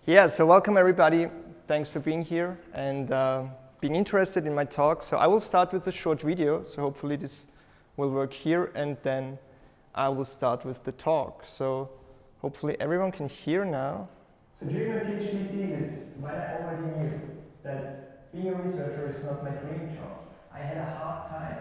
Yeah, so welcome everybody. Thanks for being here and being interested in my talk. So I will start with a short video, so hopefully this will work here, and then I will start with the talk. So hopefully everyone can hear now. So during my PhD thesis, when I already knew that being a researcher is not my dream job, I had a hard time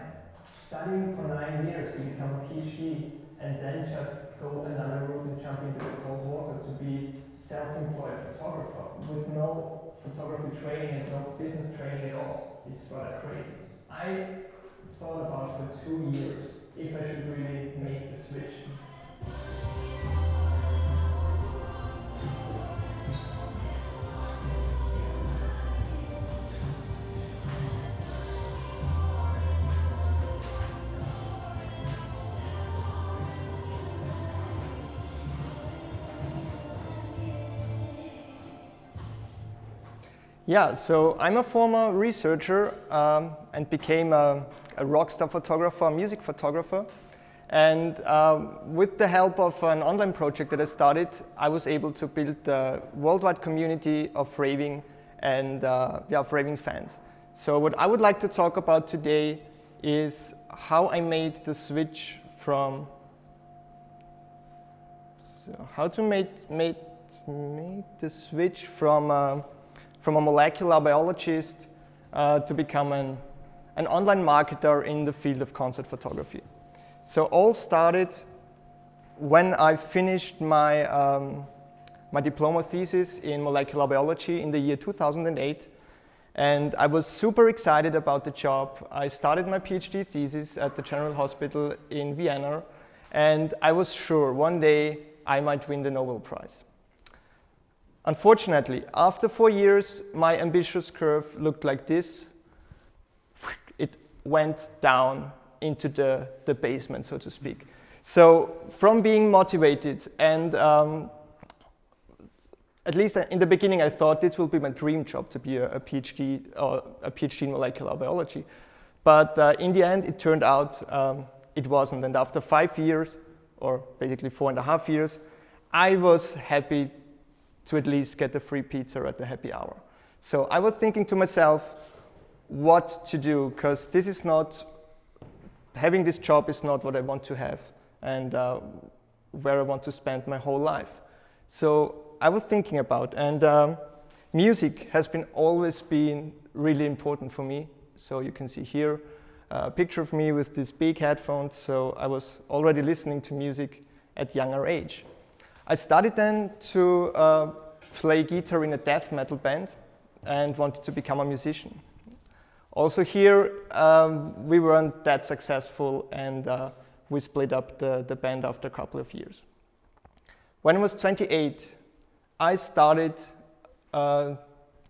studying for 9 years to become a PhD and then just go another route and jump into the cold water to be self-employed photographer with no photography training and no business training at all. It's rather crazy. I thought about for 2 years if I should really make the switch. Yeah, so I'm a former researcher and became a Rockstar photographer, a music photographer. And with the help of an online project that I started, I was able to build a worldwide community of Raving and of Raving fans. So what I would like to talk about today is how I made the switch from from a molecular biologist to become an online marketer in the field of concert photography. So all started when I finished my, my diploma thesis in molecular biology in the year 2008. And I was super excited about the job. I started my PhD thesis at the General Hospital in Vienna, and I was sure one day I might win the Nobel Prize. Unfortunately, after 4 years, my ambitious curve looked like this. It went down into the basement, so to speak. So from being motivated and at least in the beginning, I thought this will be my dream job to be a PhD or a PhD in molecular biology. But in the end, it turned out it wasn't. And after 5 years, or basically 4.5 years, I was happy to at least get a free pizza at the happy hour. So I was thinking to myself what to do, because this is not, having this job is not what I want to have and where I want to spend my whole life. So I was thinking about, and music has always been really important for me. So you can see here a picture of me with these big headphones. So I was already listening to music at younger age. I started then to play guitar in a death metal band and wanted to become a musician. Also here, we weren't that successful, and we split up the band after a couple of years. When I was 28, I started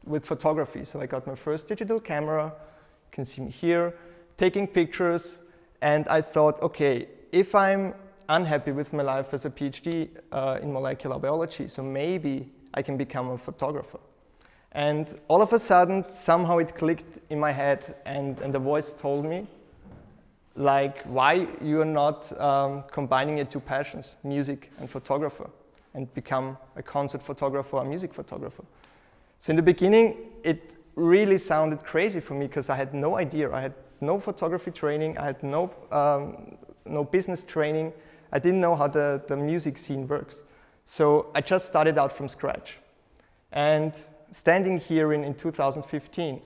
with photography. So I got my first digital camera, you can see me here, taking pictures, and I thought, okay, if I'm unhappy with my life as a PhD in molecular biology, so maybe I can become a photographer. And all of a sudden, somehow it clicked in my head, and the voice told me, like, why you're not combining your two passions, music and photographer, and become a concert photographer or a music photographer. So in the beginning, it really sounded crazy for me because I had no idea. I had no photography training, I had no business training. I didn't know how the music scene works. So I just started out from scratch. And standing here in 2015,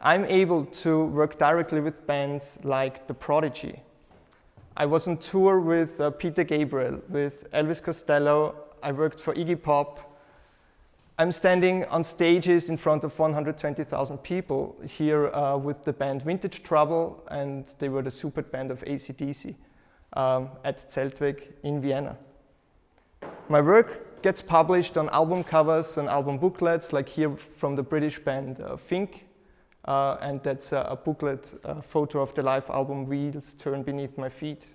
I'm able to work directly with bands like The Prodigy. I was on tour with Peter Gabriel, with Elvis Costello. I worked for Iggy Pop. I'm standing on stages in front of 120,000 people here with the band Vintage Trouble, and they were the super band of AC/DC. At Zeltweg in Vienna. My work gets published on album covers and album booklets, like here from the British band Fink, and that's a booklet, a photo of the live album Wheels Turn Beneath My Feet.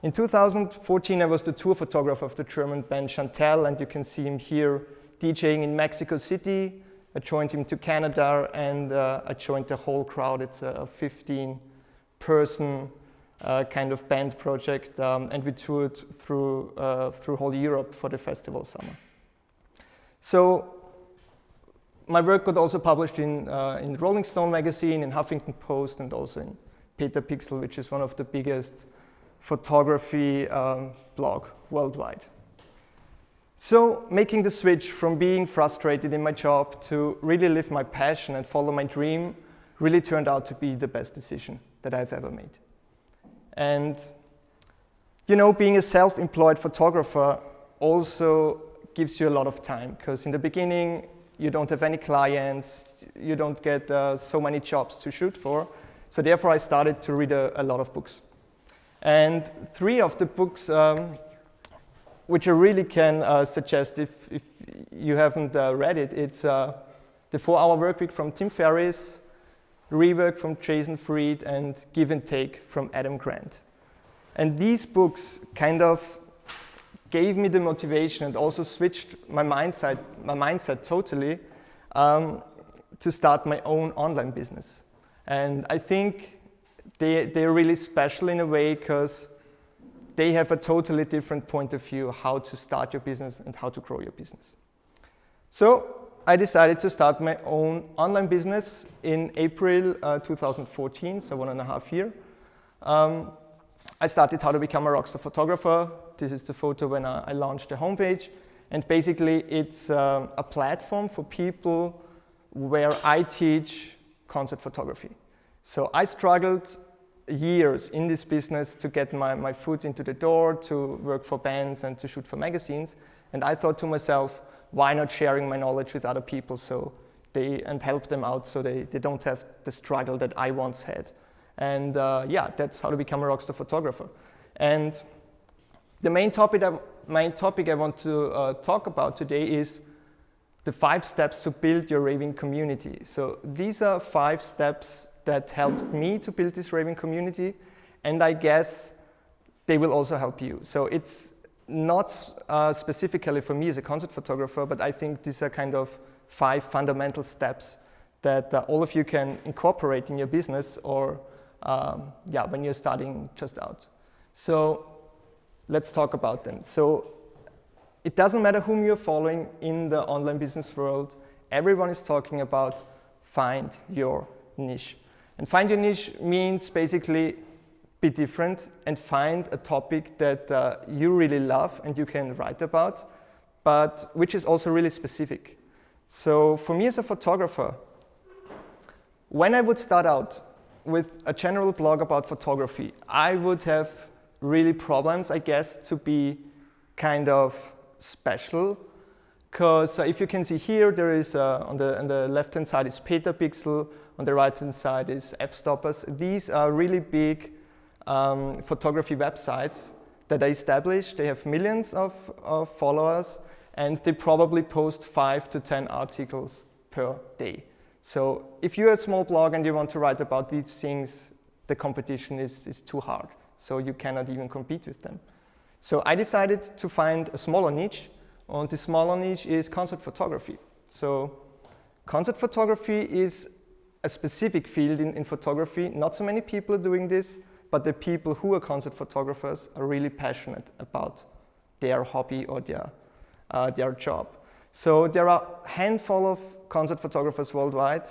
In 2014, I was the tour photographer of the German band Chantel, and you can see him here DJing in Mexico City. I joined him to Canada, and I joined the whole crowd. It's a 15-person kind of band project, and we toured through whole Europe for the festival summer. So my work got also published in Rolling Stone magazine, in Huffington Post, and also in Petapixel, which is one of the biggest photography blog worldwide. So making the switch from being frustrated in my job to really live my passion and follow my dream really turned out to be the best decision that I've ever made. And you know, being a self-employed photographer also gives you a lot of time, because in the beginning you don't have any clients, you don't get so many jobs to shoot for. So therefore I started to read a lot of books. And 3 of the books which I really can suggest if you haven't read it, it's The 4-Hour Workweek from Tim Ferriss, Rework from Jason Fried, and Give and Take from Adam Grant. And these books kind of gave me the motivation and also switched my mindset totally to start my own online business. And I think they're really special in a way, because they have a totally different point of view how to start your business and how to grow your business. So I decided to start my own online business in April 2014, so 1.5 years. I started How to Become a Rockstar Photographer. This is the photo when I launched the homepage. And basically it's a platform for people where I teach concert photography. So I struggled years in this business to get my foot into the door, to work for bands and to shoot for magazines. And I thought to myself, why not sharing my knowledge with other people and help them out so they don't have the struggle that I once had. And yeah, that's how to become a rockstar photographer. And the main topic I want to talk about today is the 5 steps to build your raving community. So these are 5 steps that helped me to build this raving community, and I guess they will also help you. So it's not specifically for me as a concert photographer, but I think these are kind of 5 fundamental steps that all of you can incorporate in your business or when you're starting just out. So let's talk about them. So it doesn't matter whom you're following in the online business world, everyone is talking about find your niche. And find your niche means basically be different and find a topic that you really love and you can write about, but which is also really specific. So for me as a photographer, when I would start out with a general blog about photography, I would have really problems, I guess, to be kind of special. Because if you can see here, there is on the left-hand side is Petapixel, on the right-hand side is F-Stoppers. These are really big photography websites that I established. They have millions of followers, and they probably post 5 to 10 articles per day. So if you're a small blog and you want to write about these things, the competition is too hard. So you cannot even compete with them. So I decided to find a smaller niche, and the smaller niche is concert photography. So concert photography is a specific field in photography. Not so many people are doing this, but the people who are concert photographers are really passionate about their hobby or their job. So there are a handful of concert photographers worldwide,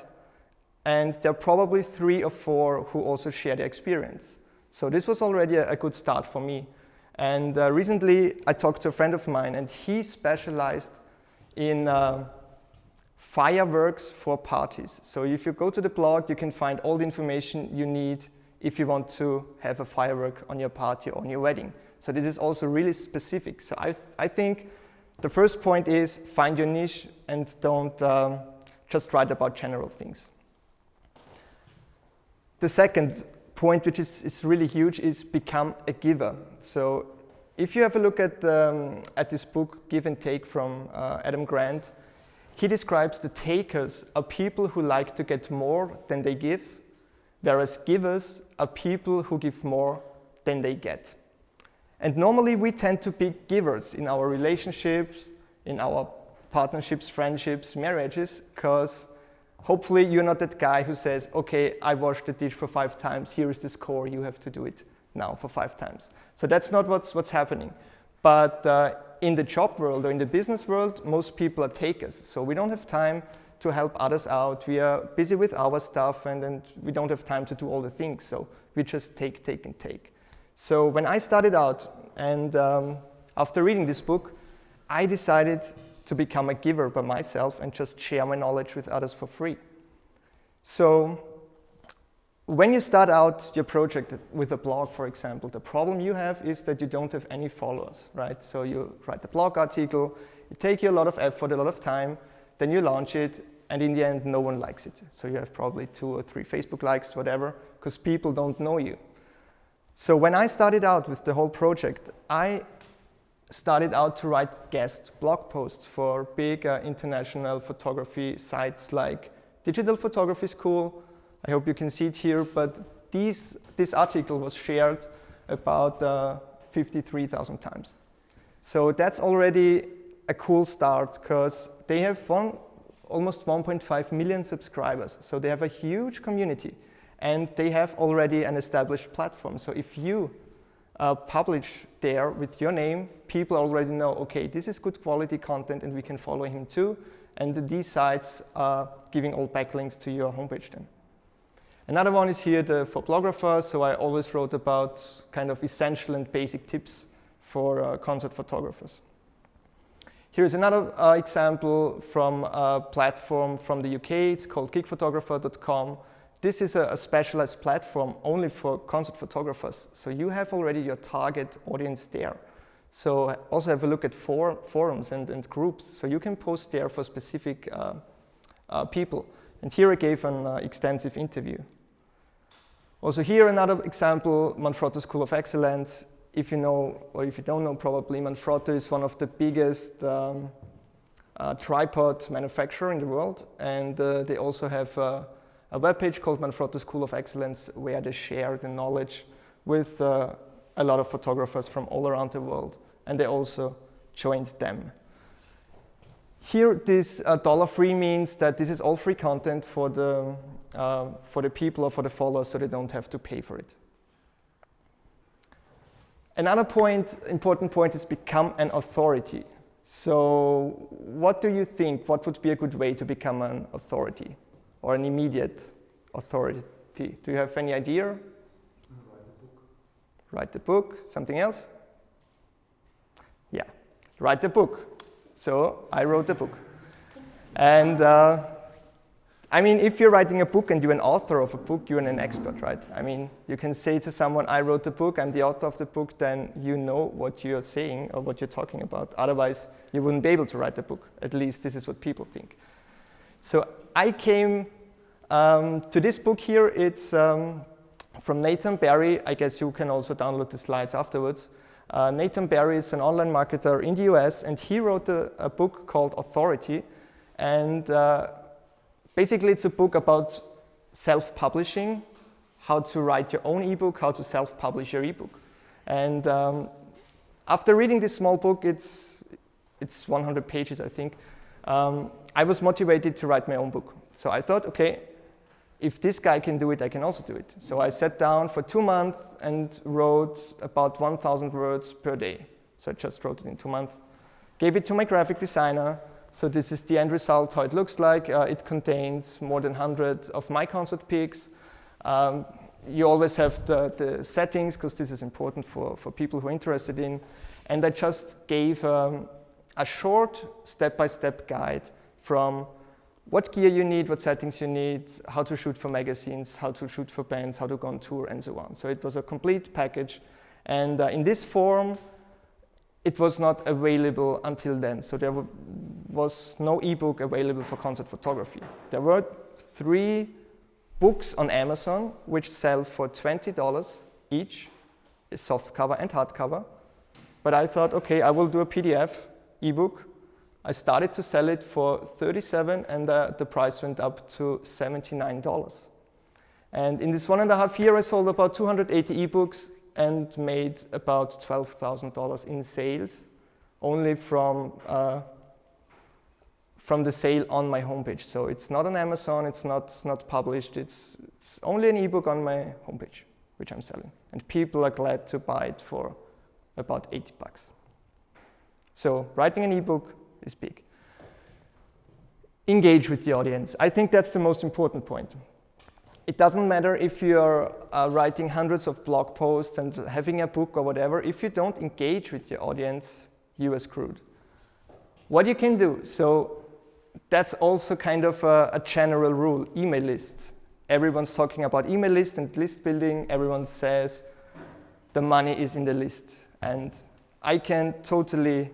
and there are probably 3 or 4 who also share their experience. So this was already a good start for me. And recently I talked to a friend of mine, and he specialized in fireworks for parties. So if you go to the blog, you can find all the information you need if you want to have a firework on your party or on your wedding. So this is also really specific. So I think the first point is find your niche and don't just write about general things. The second point, which is really huge, is become a giver. So if you have a look at this book, Give and Take from Adam Grant, he describes the takers are people who like to get more than they give, whereas givers are people who give more than they get. And normally we tend to be givers in our relationships, in our partnerships, friendships, marriages, because hopefully you're not that guy who says, okay, I washed the dish for 5 times, here is the score, you have to do it now for 5 times. So that's not what's happening. But in the job world or in the business world, most people are takers. So we don't have time to help others out. We are busy with our stuff, and we don't have time to do all the things. So we just take, take, and take. So when I started out, and after reading this book, I decided to become a giver by myself and just share my knowledge with others for free. So when you start out your project with a blog, for example, the problem you have is that you don't have any followers, right? So you write a blog article, it takes you a lot of effort, a lot of time, then you launch it, and in the end, no one likes it. So you have probably 2 or 3 Facebook likes, whatever, because people don't know you. So when I started out with the whole project, I started out to write guest blog posts for big international photography sites like Digital Photography School. I hope you can see it here, but this article was shared about 53,000 times. So that's already a cool start, because they have almost 1.5 million subscribers. So they have a huge community, and they have already an established platform. So if you publish there with your name, people already know, okay, this is good quality content and we can follow him too. And these sites are giving all backlinks to your homepage then. Another one is here for blogographers. So I always wrote about kind of essential and basic tips for concert photographers. Here's another example from a platform from the UK. It's called gigphotographer.com. This is a specialized platform only for concert photographers. So you have already your target audience there. So also have a look at forums and groups. So you can post there for specific people. And here I gave an extensive interview. Also here another example, Manfrotto School of Excellence. If you know, or if you don't know probably, Manfrotto is one of the biggest tripod manufacturer in the world. And they also have a webpage called Manfrotto School of Excellence, where they share the knowledge with a lot of photographers from all around the world. And they also joined them. Here, this $free means that this is all free content for the people or for the followers, so they don't have to pay for it. Another important point is become an authority. So what do you think? What would be a good way to become an authority or an immediate authority? Do you have any idea? Write a book. Write the book. Something else? Yeah, write the book. So I wrote a book. And I mean, if you're writing a book and you're an author of a book, you're an expert, right? I mean, you can say to someone, I wrote the book, I'm the author of the book, then you know what you're saying or what you're talking about. Otherwise, you wouldn't be able to write the book. At least this is what people think. So I came to this book here. It's from Nathan Barry. I guess you can also download the slides afterwards. Nathan Barry is an online marketer in the US, and he wrote a book called Authority. And basically, it's a book about self-publishing, how to write your own ebook, how to self-publish your ebook. And after reading this small book, it's 100 pages, I think, I was motivated to write my own book. So I thought, okay, if this guy can do it, I can also do it. So I sat down for 2 months and wrote about 1,000 words per day. So I just wrote it in 2 months. Gave it to my graphic designer. So this is the end result, how it looks like. It contains more than 100 of my concert pics. You always have the settings, because this is important for people who are interested in. And I just gave a short step-by-step guide from what gear you need, what settings you need, how to shoot for magazines, how to shoot for bands, how to go on tour, and so on. So it was a complete package. And in this form, it was not available until then. So there was no ebook available for concert photography. There were 3 books on Amazon, which sell for $20 each, is softcover and hardcover. But I thought, okay, I will do a PDF ebook. I started to sell it for $37, and the price went up to $79. And in this 1.5 years, I sold about 280 ebooks and made about $12,000 in sales, only from the sale on my homepage. So it's not on Amazon, it's not published, it's only an ebook on my homepage, which I'm selling. And people are glad to buy it for about $80. So writing an ebook is big. Engage with the audience. I think that's the most important point. It doesn't matter if you're writing hundreds of blog posts and having a book or whatever. If you don't engage with your audience, you are screwed. What you can do, so that's also kind of a general rule, email lists. Everyone's talking about email lists and list building. Everyone says the money is in the list. And I can totally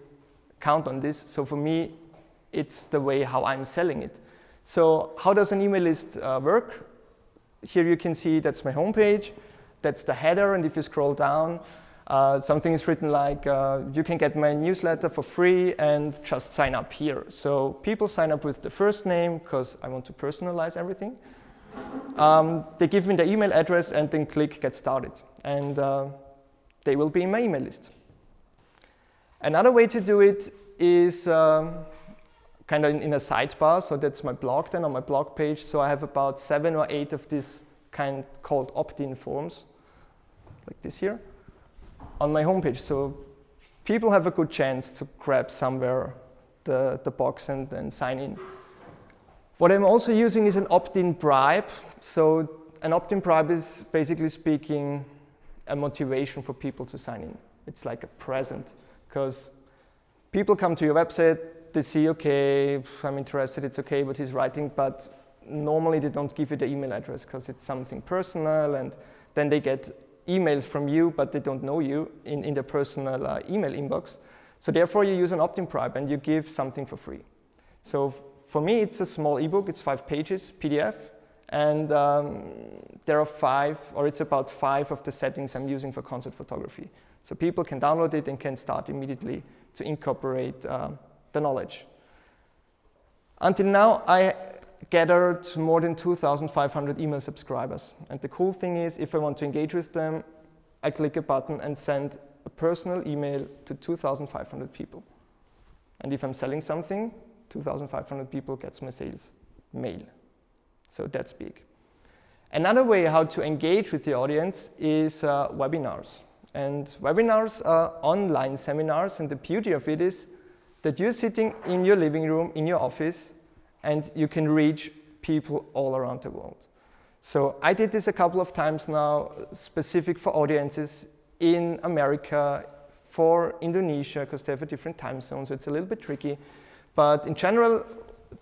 count on this. So for me, it's the way how I'm selling it. So how does an email list work? Here you can see that's my homepage. That's the header. And if you scroll down, something is written like, you can get my newsletter for free and just sign up here. So people sign up with the first name because I want to personalize everything. They give me the email address and then click get started. And they will be in my email list. Another way to do it is kind of in a sidebar. So that's my blog then on my blog page. So I have about 7 or 8 of this kind called Optin Forms, like this here, on my homepage. So people have a good chance to grab somewhere the box and sign in. What I'm also using is an opt-in bribe. So an opt-in bribe is basically speaking a motivation for people to sign in. It's like a present, because people come to your website, they see, okay, I'm interested, it's okay what he's writing, but normally they don't give you the email address because it's something personal, and then they get emails from you, but they don't know you in their personal email inbox. So therefore you use an opt-in bribe and you give something for free. So for me, it's a small ebook, it's 5 pages, PDF, and there are 5, or it's about 5 of the settings I'm using for concert photography. So people can download it and can start immediately to incorporate the knowledge. Until now, I gathered more than 2,500 email subscribers. And the cool thing is, if I want to engage with them, I click a button and send a personal email to 2,500 people. And if I'm selling something, 2,500 people gets my sales mail. So that's big. Another way how to engage with the audience is webinars. And webinars are online seminars, and the beauty of it is that you're sitting in your living room, in your office, and you can reach people all around the world. So I did this a couple of times now, specific for audiences in America, for Indonesia, because they have a different time zone, so it's a little bit tricky. But in general,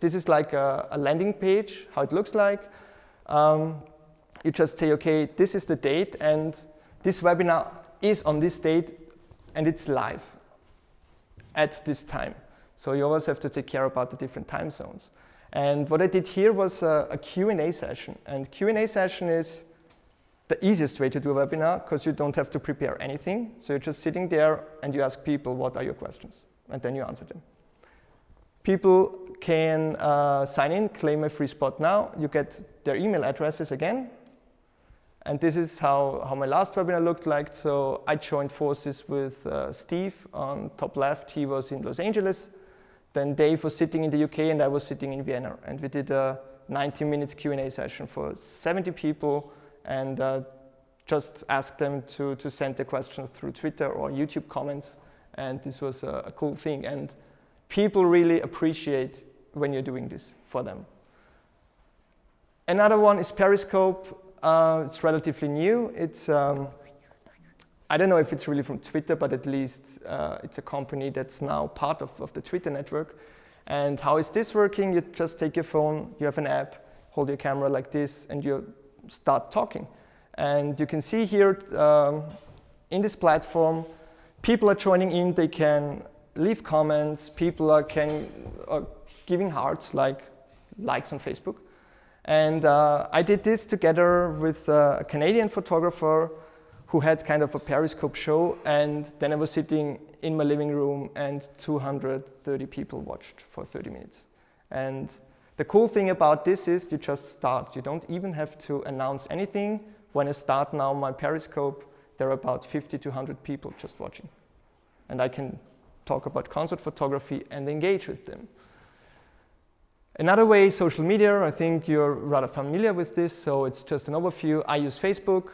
this is like a landing page, how it looks like. You just say, okay, this is the date, and this webinar is on this date, and it's live at this time. So you always have to take care about the different time zones. And what I did here was a Q&A session. And Q&A session is the easiest way to do a webinar, because you don't have to prepare anything. So you're just sitting there and you ask people, what are your questions? And then you answer them. People can sign in, claim a free spot now. You get their email addresses again. And this is how my last webinar looked like. So I joined forces with Steve on top left. He was in Los Angeles. Then Dave was sitting in the UK and I was sitting in Vienna. And we did a 90 minutes Q&A session for 70 people, and just asked them to send their questions through Twitter or YouTube comments. And this was a cool thing. And people really appreciate when you're doing this for them. Another one is Periscope. It's relatively new. It's, I don't know if it's really from Twitter, but at least it's a company that's now part of the Twitter network. And how is this working? You just take your phone, you have an app, hold your camera like this, and you start talking. And you can see here in this platform, people are joining in, they can leave comments, people are giving hearts, like likes on Facebook. And I did this together with a Canadian photographer who had kind of a Periscope show, and then I was sitting in my living room and 230 people watched for 30 minutes. And the cool thing about this is you just start. You don't even have to announce anything. When I start now my Periscope, there are about 50 to 100 people just watching. And I can talk about concert photography and engage with them. Another way, social media. I think you're rather familiar with this, so it's just an overview. I use Facebook.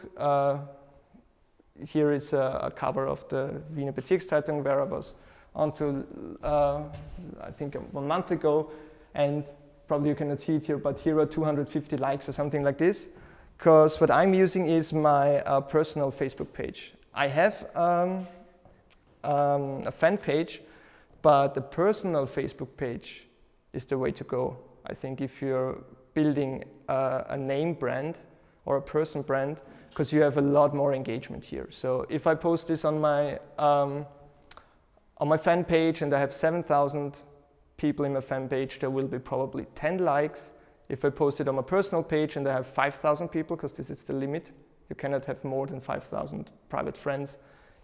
Here is a cover of the Wiener Bezirkszeitung where I was until I think 1 month ago, and probably you cannot see it here, but here are 250 likes or something like this, because what I'm using is my personal Facebook page. I have a fan page, but the personal Facebook page is the way to go. I think if you're building a name brand or a person brand, because you have a lot more engagement here. So if I post this on my fan page and I have 7,000 people in my fan page, there will be probably 10 likes. If I post it on my personal page and I have 5,000 people, because this is the limit, you cannot have more than 5,000 private friends,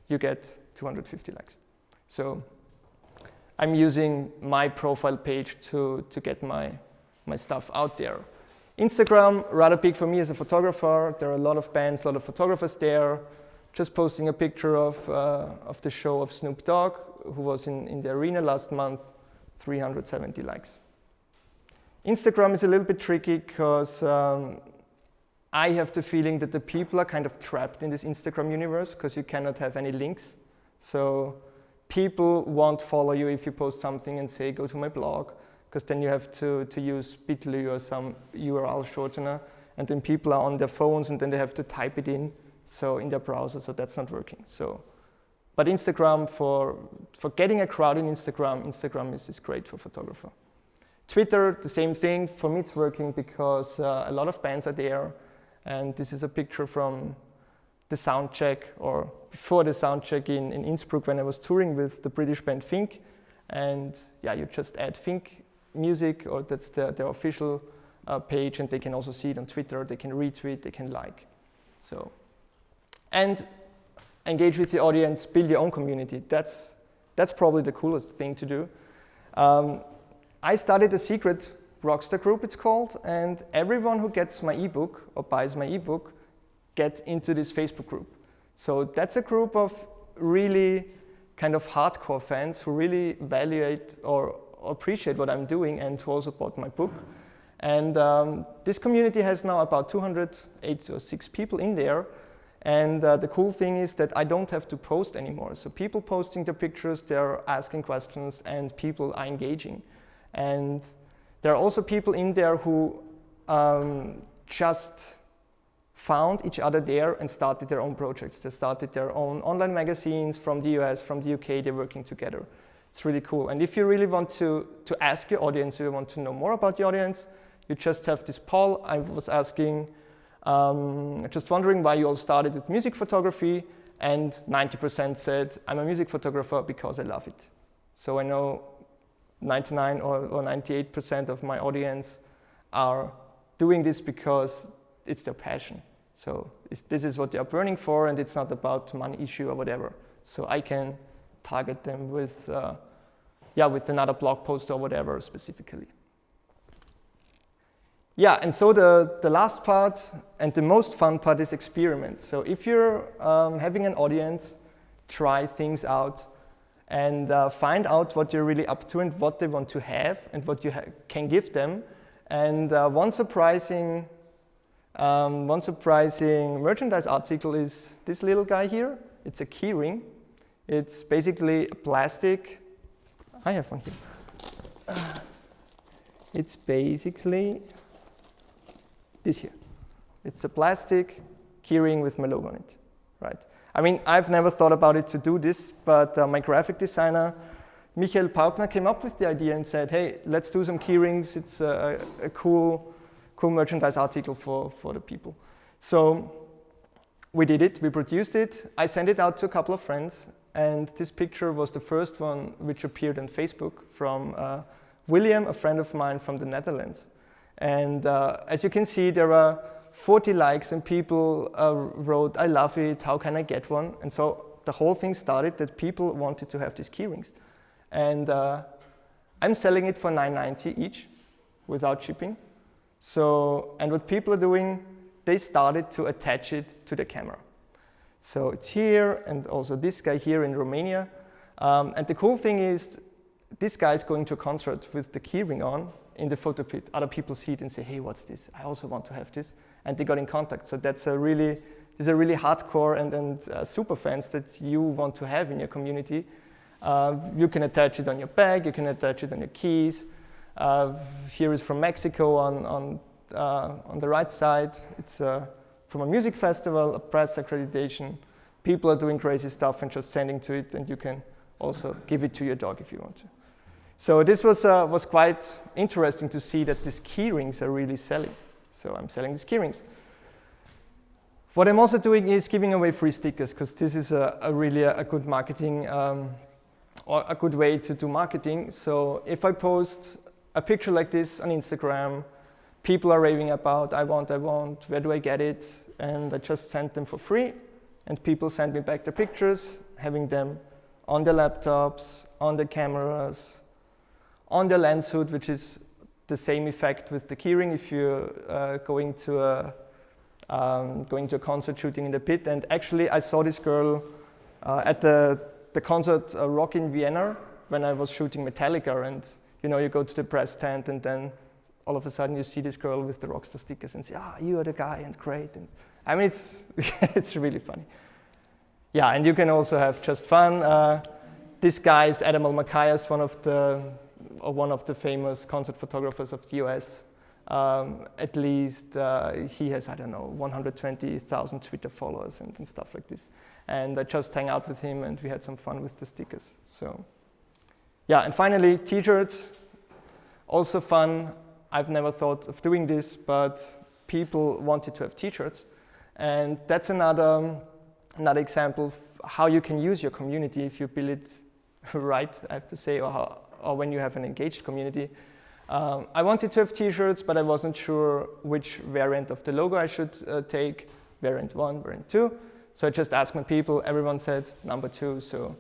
you get 250 likes. So I'm using my profile page to get my stuff out there. Instagram, rather big for me as a photographer. There are a lot of bands, a lot of photographers there. Just posting a picture of the show of Snoop Dogg, who was in the arena last month, 370 likes. Instagram is a little bit tricky because I have the feeling that the people are kind of trapped in this Instagram universe because you cannot have any links. So people won't follow you if you post something and say, go to my blog, because then you have to use bit.ly or some URL shortener, and then people are on their phones and then they have to type it in in their browser, so that's not working. But Instagram, for getting a crowd in Instagram is great for photographer. Twitter, the same thing. For me it's working because a lot of bands are there, and this is a picture from the sound check, or before the sound check in Innsbruck when I was touring with the British band Fink. And yeah, you just add Fink music, or that's their official page, and they can also see it on Twitter, they can retweet, they can like. And engage with the audience, build your own community. That's probably the coolest thing to do. I started a secret Rockstar group, it's called, and everyone who gets my ebook or buys my ebook gets into this Facebook group. So that's a group of really kind of hardcore fans who really evaluate or appreciate what I'm doing and who also bought my book. And this community has now about 208 or 6 people in there. And the cool thing is that I don't have to post anymore. So people posting their pictures, they're asking questions, and people are engaging. And there are also people in there who just found each other there and started their own projects. They started their own online magazines from the US, from the UK, they're working together. It's really cool. And if you really want to ask your audience, you want to know more about the audience, you just have this poll. I was asking, just wondering why you all started with music photography, and 90% said, I'm a music photographer because I love it. So I know 99 or 98% of my audience are doing this because it's their passion. So this is what they are burning for, and it's not about money issue or whatever. So I can target them with another blog post or whatever specifically. Yeah, and so the last part and the most fun part is experiment. So if you're having an audience, try things out and find out what you're really up to and what they want to have and what you can give them. And one surprising merchandise article is this little guy here. It's a key ring. It's basically a plastic. I have one here. It's basically this here. It's a plastic keyring with my logo on it, right? I mean, I've never thought about it to do this, but my graphic designer, Michael Paukner, came up with the idea and said, hey, let's do some keyrings. It's a cool merchandise article for the people. So we did it, we produced it. I sent it out to a couple of friends, and this picture was the first one which appeared on Facebook from William, a friend of mine from the Netherlands. And as you can see, there are 40 likes and people wrote, I love it, how can I get one? And so the whole thing started that people wanted to have these keyrings. And I'm selling it for $9.90 each without shipping. So, and what people are doing, they started to attach it to the camera. So it's here, and also this guy here in Romania. And the cool thing is, this guy is going to a concert with the keyring on in the photo pit. Other people see it and say, hey, what's this? I also want to have this. And they got in contact. So these are really hardcore and super fans that you want to have in your community. You can attach it on your bag, you can attach it on your keys. Here is from Mexico on the right side. It's from a music festival, a press accreditation. People are doing crazy stuff and just sending to it, and you can also give it to your dog if you want to. So this was quite interesting to see that these key rings are really selling. So I'm selling these key rings. What I'm also doing is giving away free stickers, because this is really a good marketing or a good way to do marketing. So if I post a picture like this on Instagram, people are raving about, I want, where do I get it? And I just send them for free, and people send me back their pictures, having them on their laptops, on their cameras, on their lens hood, which is the same effect with the keyring if you're going to a concert shooting in the pit. And actually, I saw this girl at the concert Rock in Vienna when I was shooting Metallica, and you go to the press tent, and then all of a sudden you see this girl with the Rockstar stickers and say, you are the guy, and great. And I mean, it's really funny. Yeah, and you can also have just fun. This guy is Adam Matthias, one of the famous concert photographers of the US. At least he has, 120,000 Twitter followers and stuff like this. And I just hang out with him, and we had some fun with the stickers. So, yeah, and finally, t-shirts, also fun. I've never thought of doing this, but people wanted to have t-shirts. And that's another example of how you can use your community if you build it right, I have to say, or when you have an engaged community. I wanted to have t-shirts, but I wasn't sure which variant of the logo I should take, variant 1, variant 2. So I just asked my people, everyone said number 2, so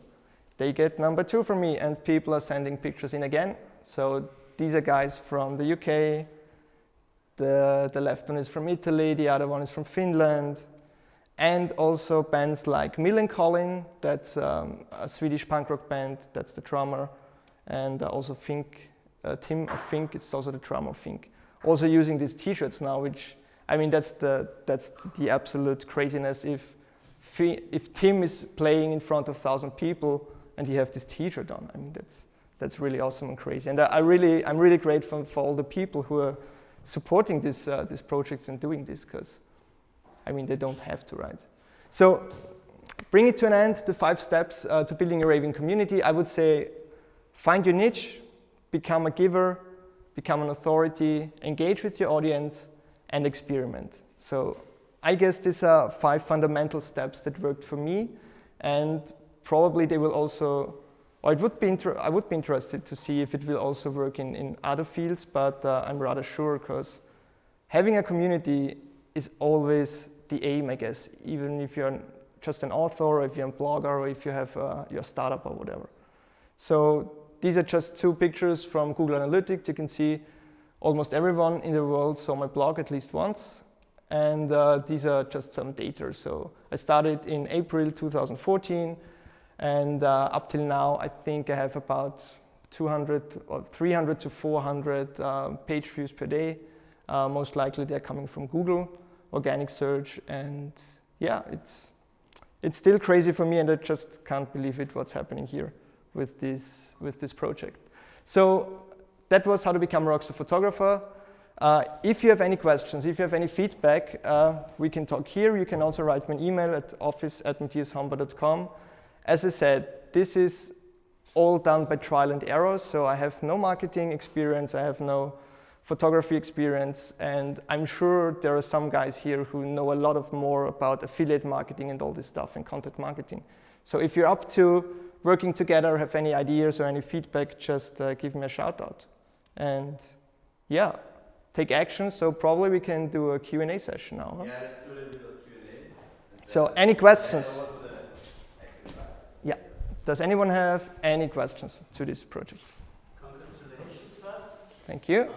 they get number 2 from me, and people are sending pictures in again. So these are guys from the UK, the left one is from Italy, the other one is from Finland, and also bands like Millencolin, that's a Swedish punk rock band, that's the drummer, and also Fink. Tim of Fink, it's also the drummer of Fink. Also using these t-shirts now, which, I mean, that's the absolute craziness. If Tim is playing in front of 1,000 people and he have this t-shirt on, I mean, that's really awesome and crazy. And I'm really grateful for all the people who are supporting these projects and doing this, because, I mean, they don't have to, right? So, bring it to an end, the 5 steps to building a raving community. I would say, find your niche, become a giver, become an authority, engage with your audience, and experiment. So I guess these are 5 fundamental steps that worked for me, and probably they will also, or I would be interested to see if it will also work in other fields, but I'm rather sure, because having a community is always the aim, I guess, even if you're just an author, or if you're a blogger, or if you have your startup or whatever. So these are just 2 pictures from Google Analytics. You can see almost everyone in the world saw my blog at least once. And these are just some data. So I started in April 2014. And up till now, I think I have about 200 or 300 to 400 page views per day. Most likely they're coming from Google, organic search. And yeah, it's still crazy for me, and I just can't believe it, what's happening here with this project. So that was how to become a Rockstar photographer. If you have any questions, if you have any feedback, we can talk here. You can also write me an email at office@matthiashombauer.com. As I said, this is all done by trial and error, so I have no marketing experience, I have no photography experience, and I'm sure there are some guys here who know a lot more about affiliate marketing and all this stuff and content marketing. So if you're up to working together, have any ideas or any feedback, just give me a shout out. And yeah, take action. So probably we can do a Q&A session now. Huh? Yeah, let's do a little bit of Q&A. So any questions? Yeah. Does anyone have any questions to this project? Congratulations first. Thank you.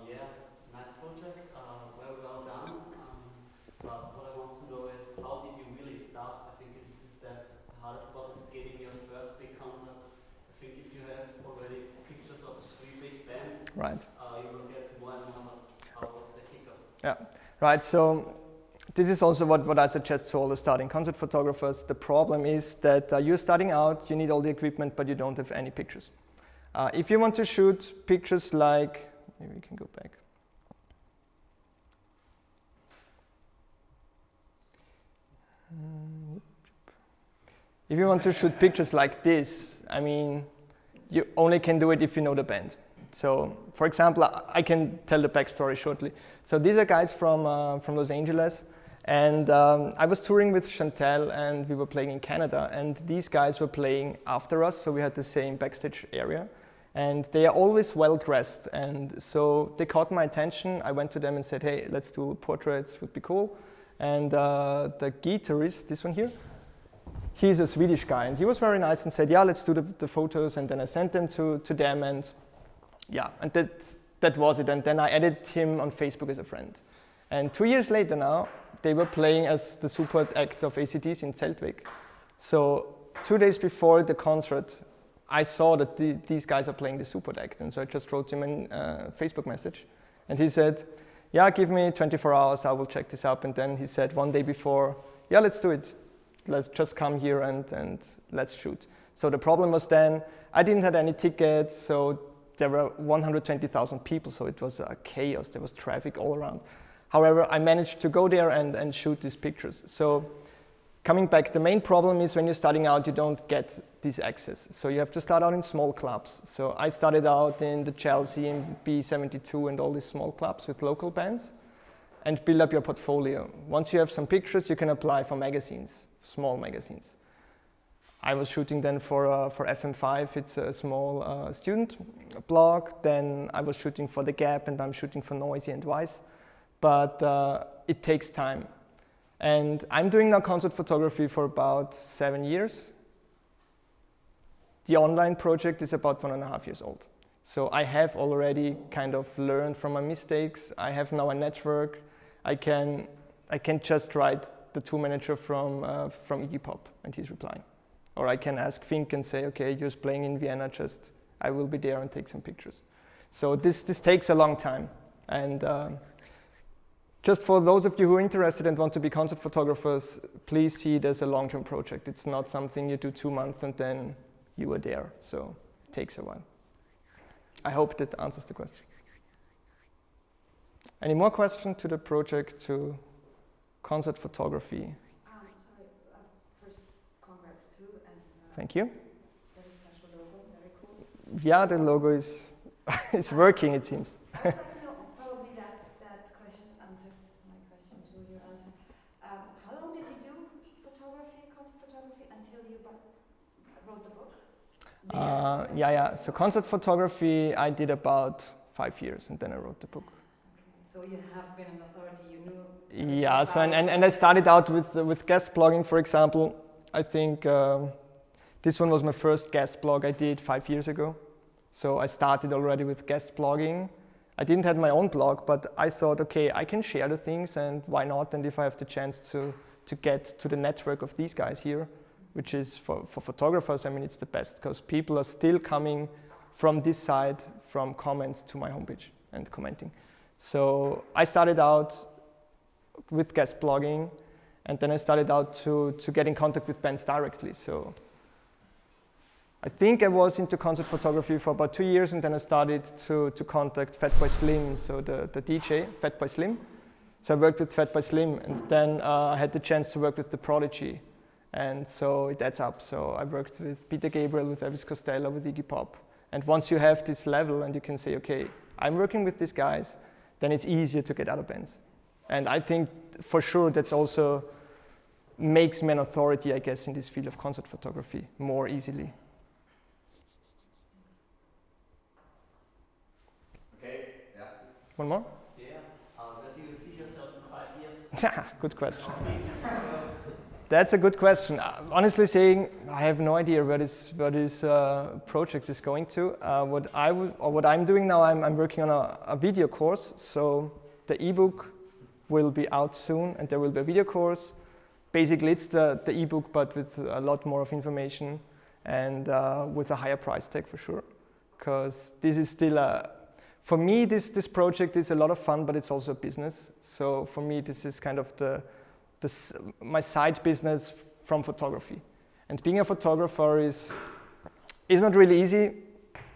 Yeah, nice project, very well done. But what I want to know is, how did you really start? I think this is the hardest part, is getting your first big concert. I think if you have already pictures of 3 big bands, right. You will get more and more. How was the kickoff? Yeah, right. So this is also what I suggest to all the starting concert photographers. The problem is that you're starting out, you need all the equipment, but you don't have any pictures. If you want to shoot pictures like, maybe we can go back. If you want to shoot pictures like this, I mean, you only can do it if you know the band. So, for example, I can tell the backstory shortly. So these are guys from Los Angeles, and I was touring with Chantal, and we were playing in Canada, and these guys were playing after us, so we had the same backstage area. And they are always well dressed, and so they caught my attention. I went to them and said, hey, let's do portraits, would be cool. And the guitarist, this one here, he's a Swedish guy, and he was very nice and said, yeah, let's do the photos. And then I sent them to them, and yeah, and that was it. And then I added him on Facebook as a friend. And 2 years later now, they were playing as the support act of AC/DC in Zeltweg. So 2 days before the concert, I saw that these guys are playing the support act. And so I just wrote him a Facebook message. And he said, yeah, give me 24 hours, I will check this up. And then he said 1 day before, yeah, let's do it. Let's just come here and let's shoot. So the problem was then, I didn't have any tickets, so there were 120,000 people, so it was chaos. There was traffic all around. However, I managed to go there and shoot these pictures. So coming back, the main problem is when you're starting out, you don't get this access. So you have to start out in small clubs. So I started out in the Chelsea and B72 and all these small clubs with local bands and build up your portfolio. Once you have some pictures, you can apply for magazines, small magazines. I was shooting then for FM5, it's a small student blog. Then I was shooting for The Gap, and I'm shooting for Noisy and Vice. But it takes time. And I'm doing now concert photography for about 7 years. The online project is about 1.5 years old. So I have already kind of learned from my mistakes. I have now a network. I can just write the tour manager from Iggy Pop, and he's replying. Or I can ask Fink and say, okay, you're playing in Vienna, I will be there and take some pictures. So this takes a long time. And just for those of you who are interested and want to be concert photographers, please see it as a long-term project. It's not something you do 2 months and then you are there. So it takes a while. I hope that answers the question. Any more questions to the project, to concert photography? Sorry, first, congrats too. And, Thank you. very special logo, very cool. Yeah, the logo is working, it seems. Probably that question answered my question too, your answer. How long did you do photography, concert photography, until you wrote the book? Yeah. So concert photography, I did about 5 years, and then I wrote the book. Okay. So you have been an authority, you knew. Yeah, so and I started out with guest blogging, for example. I think this one was my first guest blog I did 5 years ago. So I started already with guest blogging. I didn't have my own blog, but I thought, okay, I can share the things, and why not? And if I have the chance to get to the network of these guys here, which is for photographers, I mean, it's the best, because people are still coming from this side, from comments to my homepage and commenting. So I started out with guest blogging, and then I started out to get in contact with bands directly. So I think I was into concert photography for about 2 years, and then I started to contact Fatboy Slim, so the DJ, Fatboy Slim. So I worked with Fatboy Slim, and then I had the chance to work with The Prodigy, and so it adds up. So I worked with Peter Gabriel, with Elvis Costello, with Iggy Pop. And once you have this level and you can say, okay, I'm working with these guys, then it's easier to get other bands. And I think for sure that's also makes me an authority, I guess, in this field of concert photography more easily. Okay, yeah. One more? Yeah. Where do you see yourself in 5 years? Good question. That's a good question. Honestly saying, I have no idea where this project is going to. What I'm doing now, I'm working on a video course. So the ebook will be out soon, and there will be a video course. Basically, it's the ebook, but with a lot more of information and with a higher price tag for sure. Because this is still for me, this project is a lot of fun, but it's also a business. So for me, this is kind of the my side business from photography. And being a photographer is not really easy,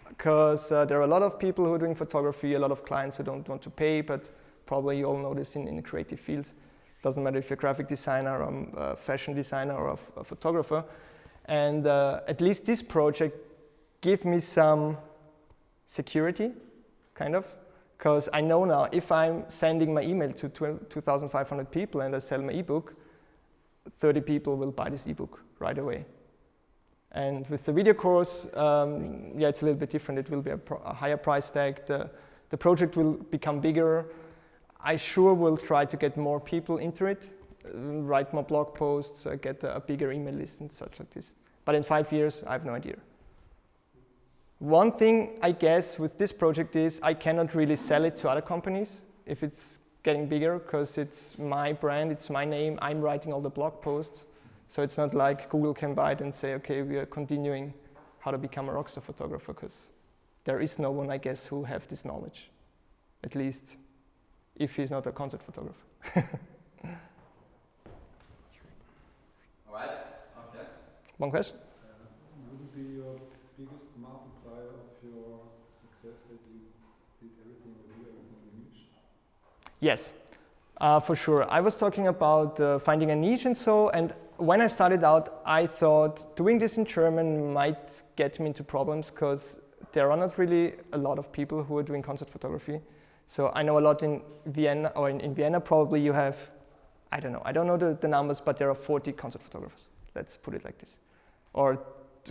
because there are a lot of people who are doing photography, a lot of clients who don't want to pay, but probably you all know this in creative fields. Doesn't matter if you're a graphic designer, or a fashion designer, or a photographer. And at least this project gave me some security, kind of, because I know now if I'm sending my email to 2,500 people and I sell my ebook, 30 people will buy this ebook right away. And with the video course, yeah, it's a little bit different. It will be a higher price tag. The project will become bigger. I sure will try to get more people into it, write more blog posts, get a bigger email list and such like this. But in 5 years, I have no idea. One thing, I guess, with this project is I cannot really sell it to other companies if it's getting bigger, because it's my brand, it's my name, I'm writing all the blog posts. So it's not like Google can buy it and say, okay, we are continuing how to become a Rockstar photographer, because there is no one, I guess, who have this knowledge, at least if he's not a concert photographer. All right, okay. One question? Would it be your biggest multiplier of your success that you did everything or do everything in niche? Yes, for sure. I was talking about finding a niche and so, and when I started out, I thought doing this in German might get me into problems, because there are not really a lot of people who are doing concert photography. So I know a lot in Vienna, or in Vienna probably you have, I don't know the numbers, but there are 40 concert photographers. Let's put it like this. Or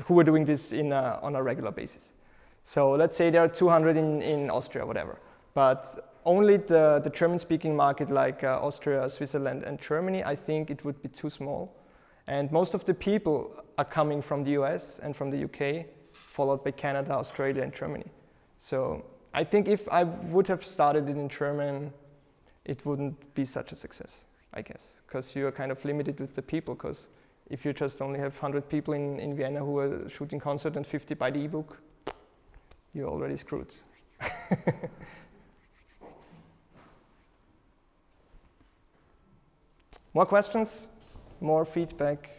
who are doing this on a regular basis. So let's say there are 200 in Austria, whatever. But only the German-speaking market, like Austria, Switzerland, and Germany, I think it would be too small. And most of the people are coming from the US and from the UK, followed by Canada, Australia, and Germany. So I think if I would have started it in German, it wouldn't be such a success, I guess, because you're kind of limited with the people, because if you just only have 100 people in Vienna who are shooting concert and 50 buy the ebook, you're already screwed. More questions? More feedback?